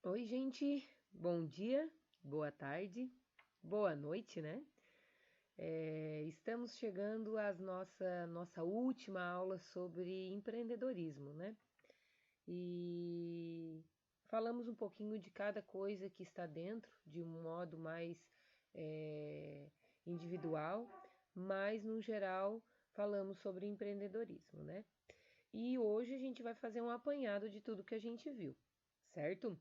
Oi, gente. Bom dia, boa tarde, boa noite, né? Estamos chegando à nossa última aula sobre empreendedorismo, né? E falamos um pouquinho de cada coisa que está dentro, de um modo mais eh, individual, mas no geral falamos sobre empreendedorismo, né? E hoje a gente vai fazer um apanhado de tudo que a gente viu, certo?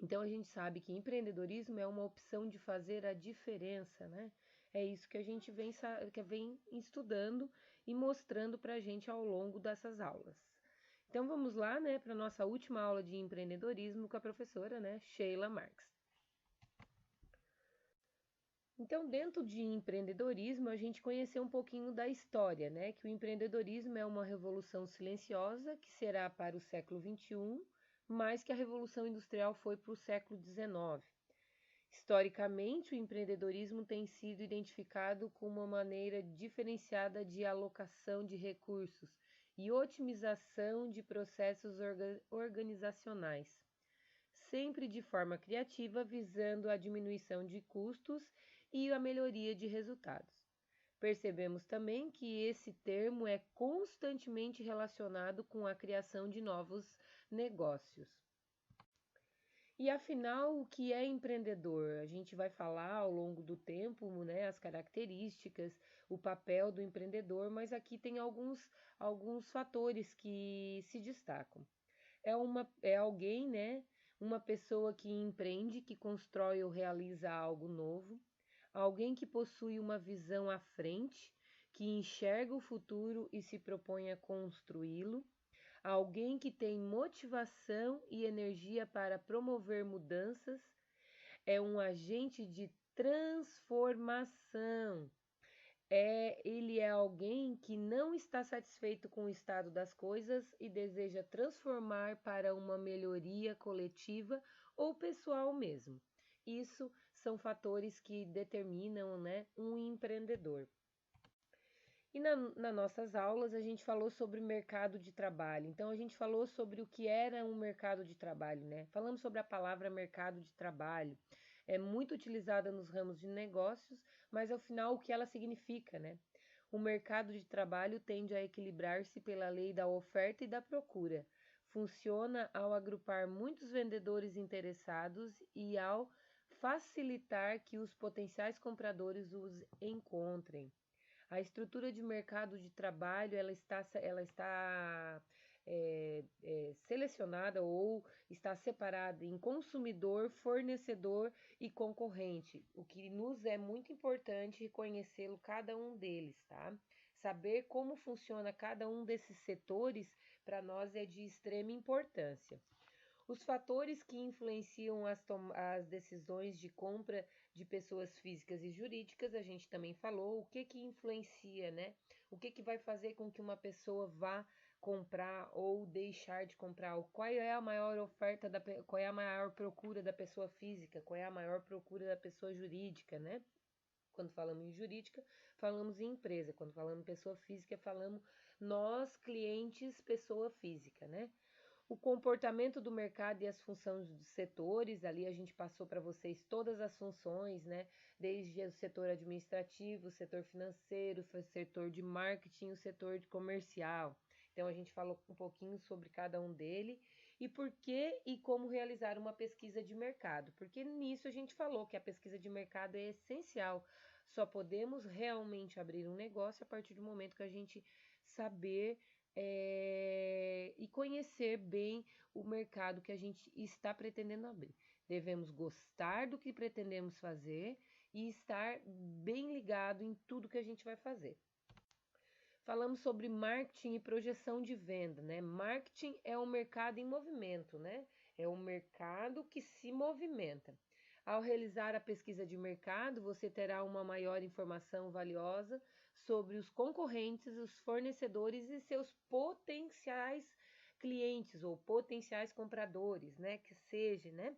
Então a gente sabe que empreendedorismo é uma opção de fazer a diferença, né? É isso que a gente vem estudando e mostrando para a gente ao longo dessas aulas. Então vamos lá, né, para a nossa última aula de empreendedorismo com a professora, né, Sheila Marx. Então, dentro de empreendedorismo, a gente conheceu um pouquinho da história, né? Que o empreendedorismo é uma revolução silenciosa que será para o século XXI, mais que a revolução industrial foi para o século XIX. Historicamente, o empreendedorismo tem sido identificado como uma maneira diferenciada de alocação de recursos e otimização de processos organizacionais, sempre de forma criativa, visando a diminuição de custos e a melhoria de resultados. Percebemos também que esse termo é constantemente relacionado com a criação de novos negócios. E afinal, o que é empreendedor? A gente vai falar ao longo do tempo, né, as características, o papel do empreendedor, mas aqui tem alguns fatores que se destacam. É alguém, né, uma pessoa que empreende, que constrói ou realiza algo novo, alguém que possui uma visão à frente, que enxerga o futuro e se propõe a construí-lo, alguém que tem motivação e energia para promover mudanças, é um agente de transformação. Ele é alguém que não está satisfeito com o estado das coisas e deseja transformar para uma melhoria coletiva ou pessoal mesmo. Isso são fatores que determinam, né, um empreendedor. E nas nossas aulas a gente falou sobre mercado de trabalho. Então a gente falou sobre o que era um mercado de trabalho, né? Falamos sobre a palavra mercado de trabalho. É muito utilizada nos ramos de negócios, mas ao final o que ela significa, né? O mercado de trabalho tende a equilibrar-se pela lei da oferta e da procura. Funciona ao agrupar muitos vendedores interessados e ao facilitar que os potenciais compradores os encontrem. A estrutura de mercado de trabalho ela está selecionada ou está separada em consumidor, fornecedor e concorrente, o que nos é muito importante reconhecê-lo cada um deles, tá? Saber como funciona cada um desses setores para nós é de extrema importância. Os fatores que influenciam as decisões de compra de pessoas físicas e jurídicas, a gente também falou, o que influencia, né? O que vai fazer com que uma pessoa vá comprar ou deixar de comprar? Qual é a maior oferta, qual é a maior procura da pessoa física? Qual é a maior procura da pessoa jurídica, né? Quando falamos em jurídica, falamos em empresa. Quando falamos em pessoa física, falamos nós, clientes, pessoa física, né? O comportamento do mercado e as funções dos setores, ali a gente passou para vocês todas as funções, né? Desde o setor administrativo, o setor financeiro, o setor de marketing, o setor de comercial. Então a gente falou um pouquinho sobre cada um dele e por que e como realizar uma pesquisa de mercado. Porque nisso a gente falou que a pesquisa de mercado é essencial. Só podemos realmente abrir um negócio a partir do momento que a gente saber e conhecer bem o mercado que a gente está pretendendo abrir. Devemos gostar do que pretendemos fazer e estar bem ligado em tudo que a gente vai fazer. Falamos sobre marketing e projeção de venda, né? Marketing é um mercado em movimento, né? É um mercado que se movimenta. Ao realizar a pesquisa de mercado, você terá uma maior informação valiosa sobre os concorrentes, os fornecedores e seus potenciais clientes ou potenciais compradores, né? Que seja, né?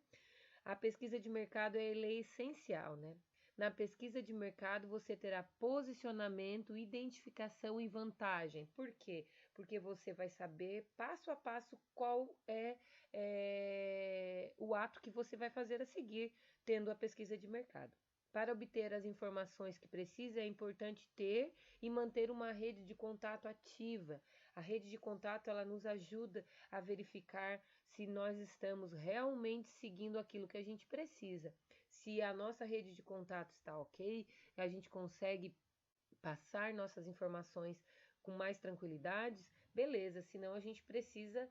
A pesquisa de mercado ela é essencial, né? Na pesquisa de mercado você terá posicionamento, identificação e vantagem. Por quê? Porque você vai saber passo a passo qual é o ato que você vai fazer a seguir, tendo a pesquisa de mercado. Para obter as informações que precisa, é importante ter e manter uma rede de contato ativa. A rede de contato, ela nos ajuda a verificar se nós estamos realmente seguindo aquilo que a gente precisa. Se a nossa rede de contato está ok, a gente consegue passar nossas informações com mais tranquilidade, beleza, senão a gente precisa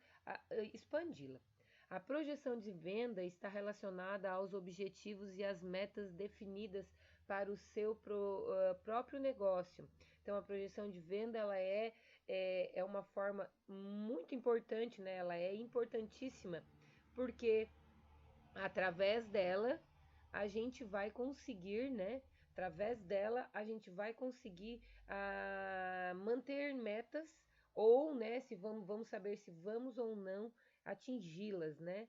expandi-la. A projeção de venda está relacionada aos objetivos e às metas definidas para o seu próprio negócio. Então, a projeção de venda ela é uma forma muito importante, né? Ela é importantíssima, porque através dela a gente vai conseguir, né? Através dela a gente vai conseguir manter metas ou, né? Se vamos saber se vamos ou não atingi-las, né?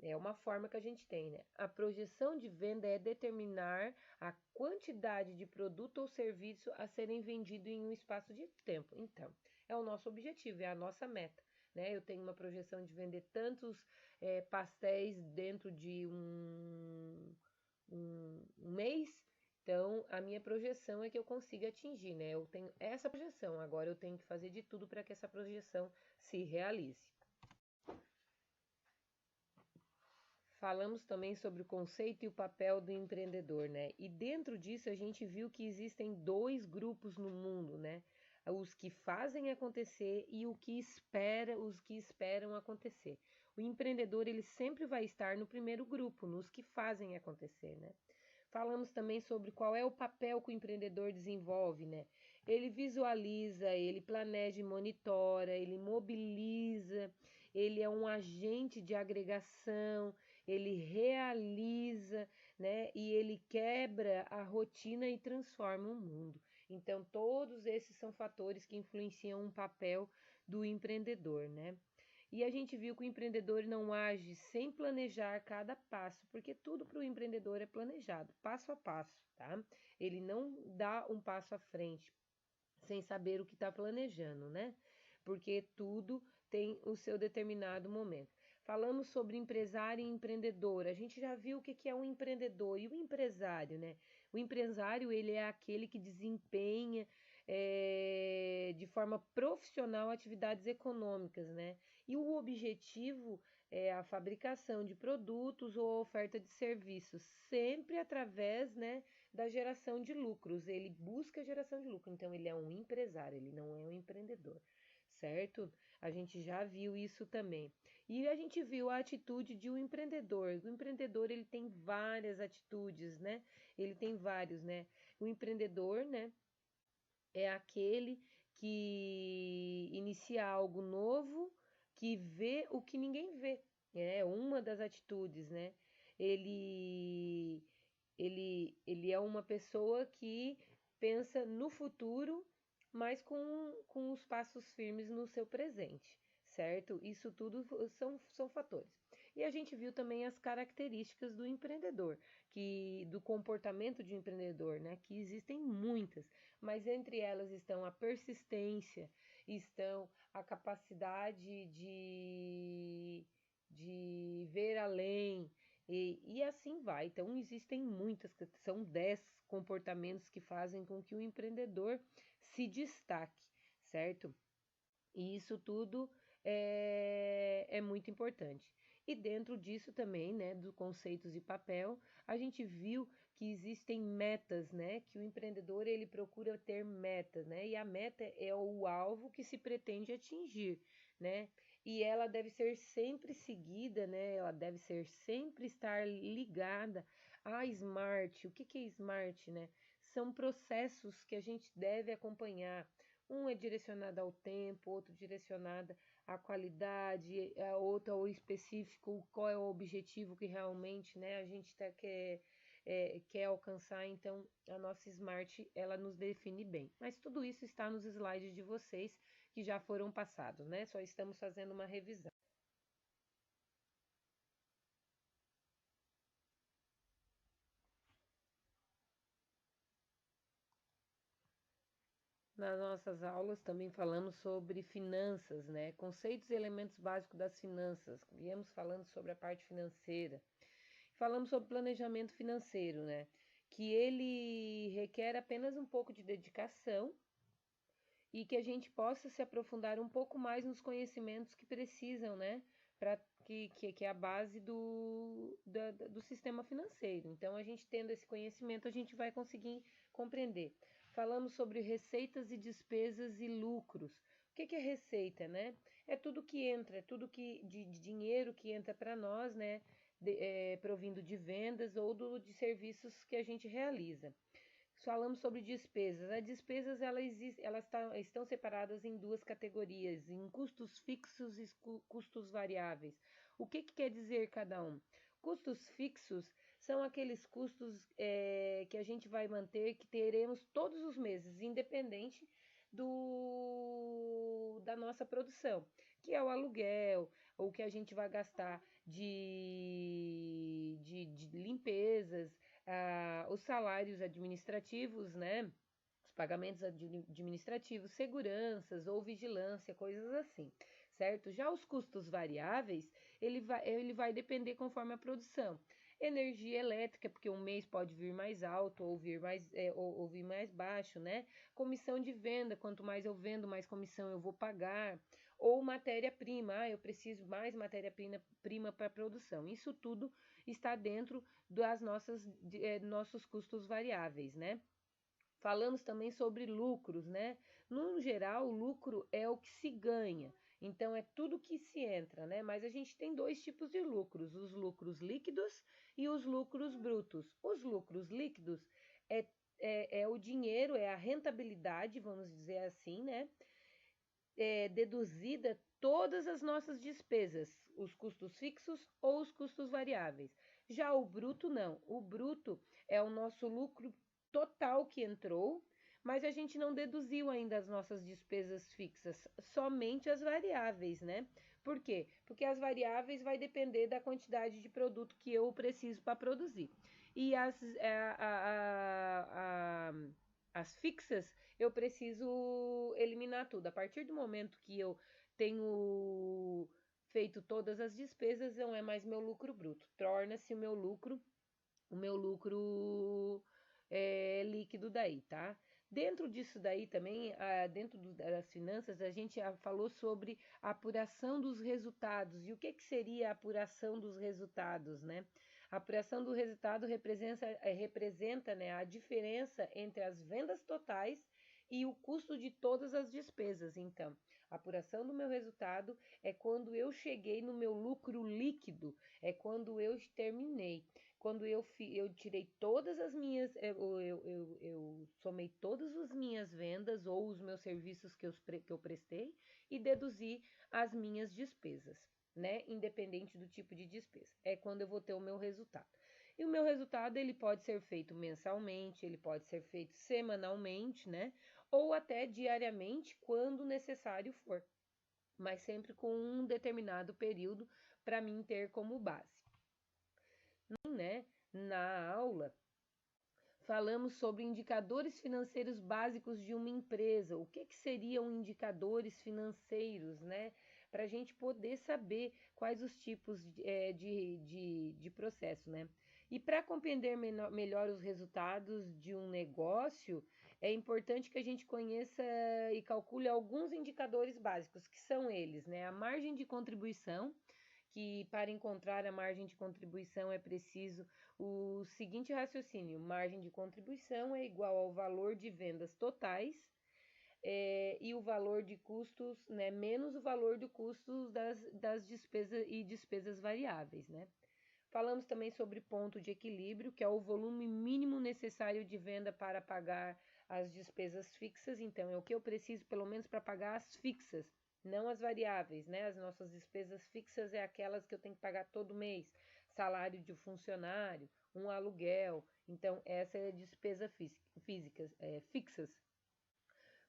É uma forma que a gente tem, né? A projeção de venda é determinar a quantidade de produto ou serviço a serem vendido em um espaço de tempo. Então, é o nosso objetivo, é a nossa meta, né? Eu tenho uma projeção de vender tantos pastéis dentro de um mês. Então, a minha projeção é que eu consiga atingir, né? Eu tenho essa projeção, agora eu tenho que fazer de tudo para que essa projeção se realize. Falamos também sobre o conceito e o papel do empreendedor, né? E dentro disso a gente viu que existem dois grupos no mundo, né? Os que fazem acontecer e os que esperam acontecer. O empreendedor, ele sempre vai estar no primeiro grupo, nos que fazem acontecer, né? Falamos também sobre qual é o papel que o empreendedor desenvolve, né? Ele visualiza, ele planeja e monitora, ele mobiliza, ele é um agente de agregação, ele realiza, né? E ele quebra a rotina e transforma o mundo. Então, todos esses são fatores que influenciam o papel do empreendedor, né? E a gente viu que o empreendedor não age sem planejar cada passo, porque tudo para o empreendedor é planejado, passo a passo, tá? Ele não dá um passo à frente sem saber o que está planejando, né? Porque tudo tem o seu determinado momento. Falamos sobre empresário e empreendedor. A gente já viu o que é um empreendedor e o empresário, né? O empresário, ele é aquele que desempenha de forma profissional atividades econômicas, né? E o objetivo é a fabricação de produtos ou oferta de serviços, sempre através, né, da geração de lucros. Ele busca a geração de lucro, então ele é um empresário, ele não é um empreendedor, certo? A gente já viu isso também. E a gente viu a atitude de um empreendedor. O empreendedor, ele tem várias atitudes, né? Ele tem vários, né? O empreendedor, né, é aquele que inicia algo novo, que vê o que ninguém vê. É uma das atitudes, né? Ele, ele é uma pessoa que pensa no futuro, mas com os passos firmes no seu presente, certo? Isso tudo são fatores. E a gente viu também as características do empreendedor, do comportamento de um empreendedor, né? Que existem muitas, mas entre elas estão a persistência, estão a capacidade de ver além, e assim vai. Então, existem muitas, são 10 comportamentos que fazem com que o empreendedor se destaque, certo? E isso tudo é muito importante. E dentro disso também, né, dos conceitos de papel, a gente viu que existem metas, né, que o empreendedor ele procura ter metas, né, e a meta é o alvo que se pretende atingir, né, e ela deve ser sempre seguida, né, ela deve ser sempre estar ligada a SMART. O que é SMART, né? São processos que a gente deve acompanhar. Um é direcionado ao tempo, outro direcionado à qualidade, a outro ao específico, qual é o objetivo que realmente, né, a gente quer alcançar. Então, a nossa Smart, ela nos define bem. Mas tudo isso está nos slides de vocês que já foram passados, né? Só estamos fazendo uma revisão. nas nossas aulas também falamos sobre finanças, né? Conceitos e elementos básicos das finanças. Viemos falando sobre a parte financeira. Falamos sobre planejamento financeiro, né? Que ele requer apenas um pouco de dedicação e que a gente possa se aprofundar um pouco mais nos conhecimentos que precisam, né? Para que é a base do sistema financeiro. Então, a gente tendo esse conhecimento, a gente vai conseguir compreender. Falamos sobre receitas e despesas e lucros. O que é receita, né? É tudo que entra, é tudo que de dinheiro que entra para nós, né? Provindo de vendas ou de serviços que a gente realiza. Falamos sobre despesas. As despesas elas estão separadas em duas categorias, em custos fixos e custos variáveis. O que quer dizer cada um? Custos fixos são aqueles custos que a gente vai manter, que teremos todos os meses, independente da nossa produção, que é o aluguel, ou que a gente vai gastar de limpezas, os salários administrativos, né? Os pagamentos administrativos, seguranças ou vigilância, coisas assim, certo? Já os custos variáveis, ele vai depender conforme a produção. Energia elétrica, porque um mês pode vir mais alto ou ou vir mais baixo, né? Comissão de venda, quanto mais eu vendo, mais comissão eu vou pagar. Ou matéria-prima, eu preciso mais matéria-prima para produção. Isso tudo está dentro das nossos custos variáveis, né? Falamos também sobre lucros, né? No geral, o lucro é o que se ganha. Então, é tudo que se entra, né? Mas a gente tem dois tipos de lucros: os lucros líquidos e os lucros brutos. Os lucros líquidos é o dinheiro, é a rentabilidade, vamos dizer assim, né? Deduzida todas as nossas despesas, os custos fixos ou os custos variáveis. Já o bruto, não. O bruto é o nosso lucro total que entrou, mas a gente não deduziu ainda as nossas despesas fixas, somente as variáveis, né? Por quê? Porque as variáveis vai depender da quantidade de produto que eu preciso para produzir. E as fixas, eu preciso eliminar tudo. A partir do momento que eu tenho feito todas as despesas, não é mais meu lucro bruto. Torna-se o meu lucro líquido daí, tá? Dentro disso daí também, dentro das finanças, a gente falou sobre a apuração dos resultados. E o que seria a apuração dos resultados, né? A apuração do resultado representa, né, a diferença entre as vendas totais e o custo de todas as despesas. Então, a apuração do meu resultado é quando eu cheguei no meu lucro líquido, é quando eu terminei. Quando eu tirei todas as minhas, eu somei todas as minhas vendas ou os meus serviços que eu prestei e deduzi as minhas despesas, né? Independente do tipo de despesa. É quando eu vou ter o meu resultado. E o meu resultado, ele pode ser feito mensalmente, ele pode ser feito semanalmente, né? Ou até diariamente, quando necessário for. Mas sempre com um determinado período para mim ter como base. Né? Na aula, falamos sobre indicadores financeiros básicos de uma empresa. O que seriam indicadores financeiros, né? Para a gente poder saber quais os tipos de processo, né? E para compreender melhor os resultados de um negócio, é importante que a gente conheça e calcule alguns indicadores básicos, que são eles, né? A margem de contribuição, que para encontrar a margem de contribuição é preciso o seguinte raciocínio: margem de contribuição é igual ao valor de vendas totais e o valor de custos, né, menos o valor do custo das despesas e despesas variáveis, né? Falamos também sobre ponto de equilíbrio, que é o volume mínimo necessário de venda para pagar as despesas fixas. Então, é o que eu preciso, pelo menos, para pagar as fixas, não as variáveis, né? As nossas despesas fixas é aquelas que eu tenho que pagar todo mês. Salário de funcionário, um aluguel. Então, essa é a despesa fixas.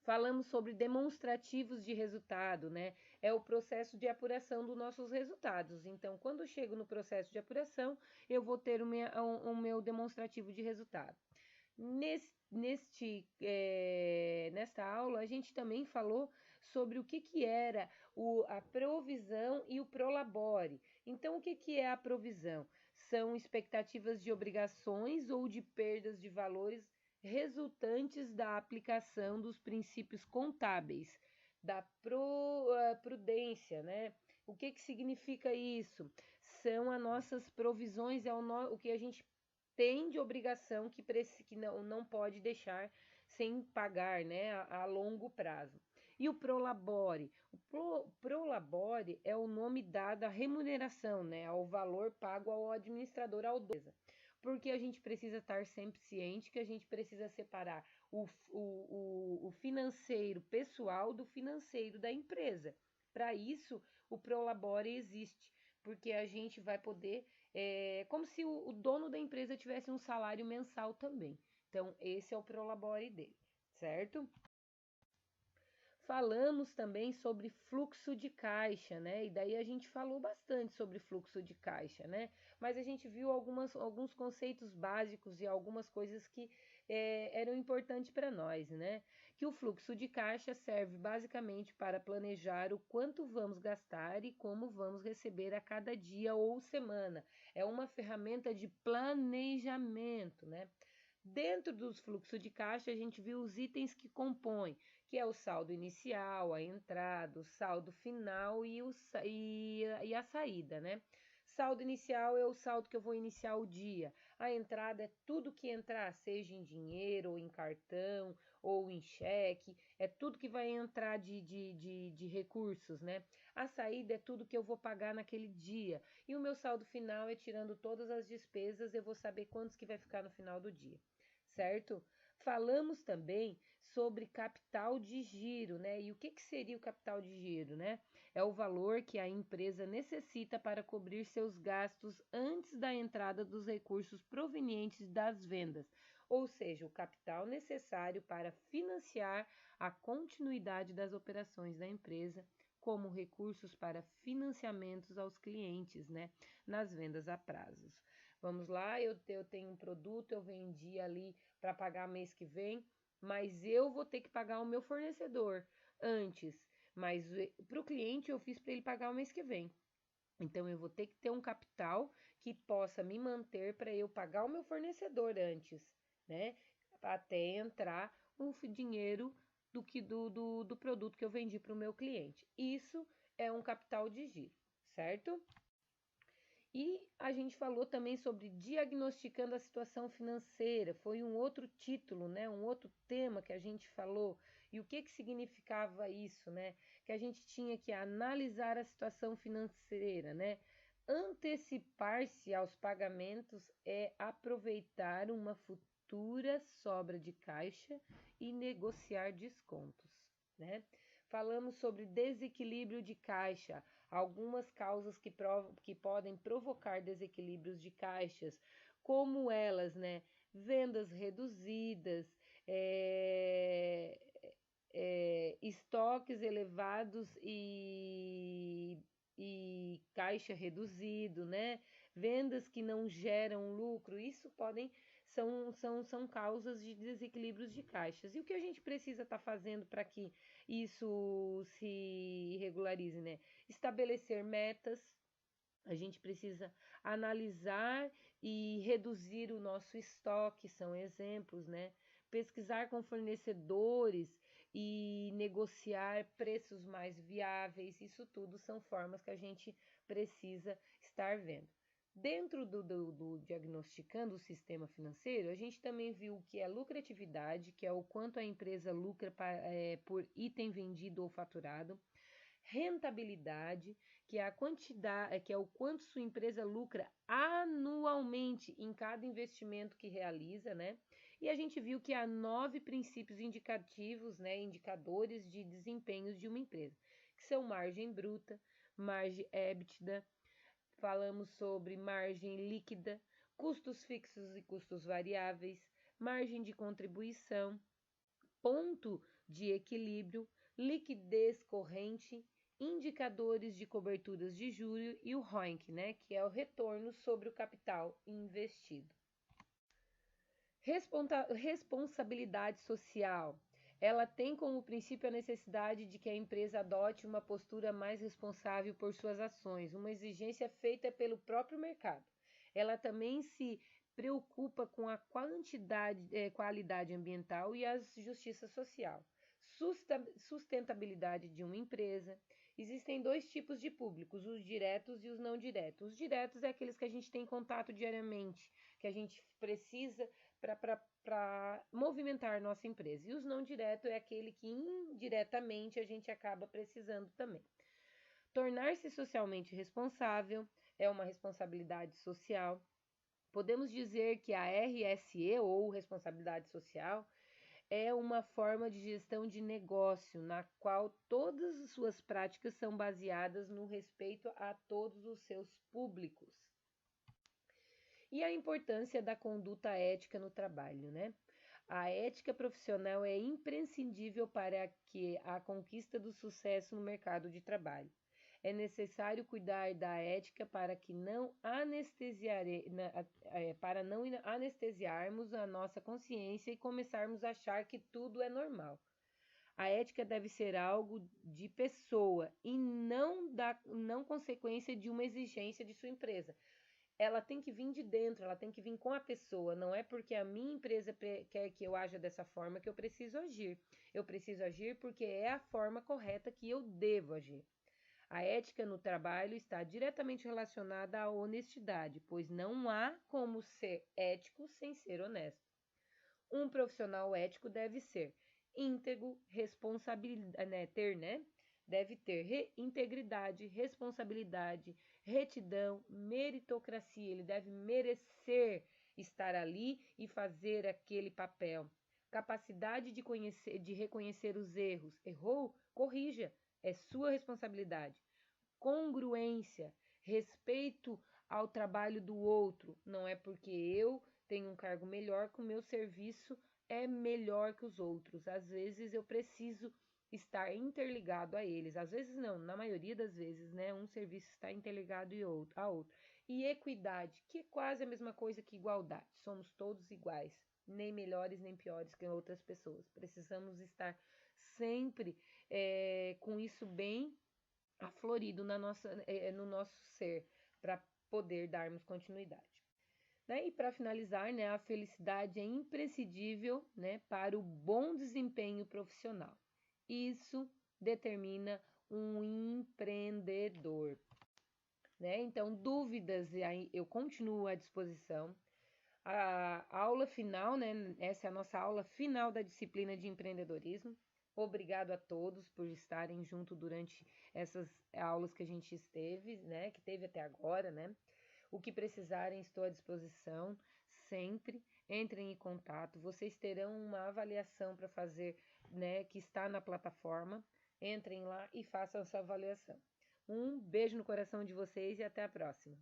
Falamos sobre demonstrativos de resultado, né? É o processo de apuração dos nossos resultados. Então, quando eu chego no processo de apuração, eu vou ter o meu demonstrativo de resultado. Nesta aula, a gente também falou sobre o que era a provisão e o prolabore. Então, o que é a provisão? São expectativas de obrigações ou de perdas de valores resultantes da aplicação dos princípios contábeis, da prudência, né? O que significa isso? São as nossas provisões, o que a gente tem de obrigação que não pode deixar sem pagar, né, a longo prazo. E o prolabore? O prolabore é o nome dado à remuneração, né, ao valor pago ao administrador, ao dono. Porque a gente precisa estar sempre ciente que a gente precisa separar o financeiro pessoal do financeiro da empresa. Para isso, o prolabore existe, porque a gente vai poder como se o dono da empresa tivesse um salário mensal também. Então, esse é o prolabore dele, certo? Falamos também sobre fluxo de caixa, né? E daí a gente falou bastante sobre fluxo de caixa, né? Mas a gente viu alguns conceitos básicos e algumas coisas que eram importantes para nós, né? Que o fluxo de caixa serve basicamente para planejar o quanto vamos gastar e como vamos receber a cada dia ou semana. É uma ferramenta de planejamento, né? Dentro dos fluxos de caixa, a gente viu os itens que compõem, que é o saldo inicial, a entrada, o saldo final e a saída, né? Saldo inicial é o saldo que eu vou iniciar o dia. A entrada é tudo que entrar, seja em dinheiro, ou em cartão, ou em cheque. É tudo que vai entrar de recursos, né? A saída é tudo que eu vou pagar naquele dia. E o meu saldo final é tirando todas as despesas, eu vou saber quantos que vai ficar no final do dia, certo? Falamos também sobre capital de giro, né? E o que seria o capital de giro, né? É o valor que a empresa necessita para cobrir seus gastos antes da entrada dos recursos provenientes das vendas, ou seja, o capital necessário para financiar a continuidade das operações da empresa, como recursos para financiamentos aos clientes, né? Nas vendas a prazos. Vamos lá, eu tenho um produto, eu vendi ali para pagar mês que vem, mas eu vou ter que pagar o meu fornecedor antes. Mas para o cliente eu fiz para ele pagar o mês que vem. Então eu vou ter que ter um capital que possa me manter para eu pagar o meu fornecedor antes, né? Até entrar um dinheiro do produto que eu vendi para o meu cliente. Isso é um capital de giro, certo? E a gente falou também sobre diagnosticando a situação financeira. Foi um outro título, né? Um outro tema que a gente falou. E o que significava isso, né? Que a gente tinha que analisar a situação financeira, né? Antecipar-se aos pagamentos é aproveitar uma futura sobra de caixa e negociar descontos, né? Falamos sobre desequilíbrio de caixa, algumas causas que podem provocar desequilíbrios de caixas, como elas, né? Vendas reduzidas, estoques elevados e caixa reduzido, né? Vendas que não geram lucro, isso são causas de desequilíbrios de caixas. E o que a gente precisa estar fazendo para que isso se regularize, né? Estabelecer metas, a gente precisa analisar e reduzir o nosso estoque, são exemplos, né? Pesquisar com fornecedores e negociar preços mais viáveis, isso tudo são formas que a gente precisa estar vendo. Dentro do diagnosticando o sistema financeiro, a gente também viu o que é lucratividade, que é o quanto a empresa lucra por item vendido ou faturado, rentabilidade, que é a quantidade, que é o quanto sua empresa lucra anualmente em cada investimento que realiza, né? E a gente viu que há 9 princípios indicativos, né, indicadores de desempenhos de uma empresa, que são margem bruta, margem EBITDA, falamos sobre margem líquida, custos fixos e custos variáveis, margem de contribuição, ponto de equilíbrio, liquidez corrente, indicadores de coberturas de juros e o ROIC, né, que é o retorno sobre o capital investido. Responsabilidade social. Ela tem como princípio a necessidade de que a empresa adote uma postura mais responsável por suas ações, uma exigência feita pelo próprio mercado. Ela também se preocupa com a qualidade ambiental e a justiça social. Sustentabilidade de uma empresa. Existem dois tipos de públicos, os diretos e os não diretos. Os diretos é aqueles que a gente tem contato diariamente, que a gente precisa para movimentar nossa empresa. E os não diretos é aquele que indiretamente a gente acaba precisando também. Tornar-se socialmente responsável é uma responsabilidade social. Podemos dizer que a RSE, ou responsabilidade social, é uma forma de gestão de negócio na qual todas as suas práticas são baseadas no respeito a todos os seus públicos. E a importância da conduta ética no trabalho, né? A ética profissional é imprescindível para que a conquista do sucesso no mercado de trabalho. É necessário cuidar da ética para que para não anestesiarmos a nossa consciência e começarmos a achar que tudo é normal. A ética deve ser algo de pessoa e não consequência de uma exigência de sua empresa. Ela tem que vir de dentro, ela tem que vir com a pessoa. Não é porque a minha empresa quer que eu haja dessa forma que eu preciso agir. Eu preciso agir porque é a forma correta que eu devo agir. A ética no trabalho está diretamente relacionada à honestidade, pois não há como ser ético sem ser honesto. Um profissional ético deve ser íntegro, deve ter integridade, responsabilidade, retidão, meritocracia. Ele deve merecer estar ali e fazer aquele papel. Capacidade de reconhecer os erros. Errou? Corrija. É sua responsabilidade. Congruência, respeito ao trabalho do outro. Não é porque eu tenho um cargo melhor que o meu serviço é melhor que os outros. Às vezes eu preciso estar interligado a eles. Às vezes não, na maioria das vezes, né? Um serviço está interligado a outro. E equidade, que é quase a mesma coisa que igualdade. Somos todos iguais, nem melhores nem piores que outras pessoas. Precisamos estar sempre com isso bem aflorido no nosso ser, para poder darmos continuidade. Né? E para finalizar, né, a felicidade é imprescindível, né, para o bom desempenho profissional. Isso determina um empreendedor. Né? Então, dúvidas, eu continuo à disposição. A aula final, né? Essa é a nossa aula final da disciplina de empreendedorismo. Obrigado a todos por estarem junto durante essas aulas que a gente esteve, né? Que teve até agora, né? O que precisarem, estou à disposição sempre. Entrem em contato. Vocês terão uma avaliação para fazer, né? Que está na plataforma. Entrem lá e façam essa avaliação. Um beijo no coração de vocês e até a próxima.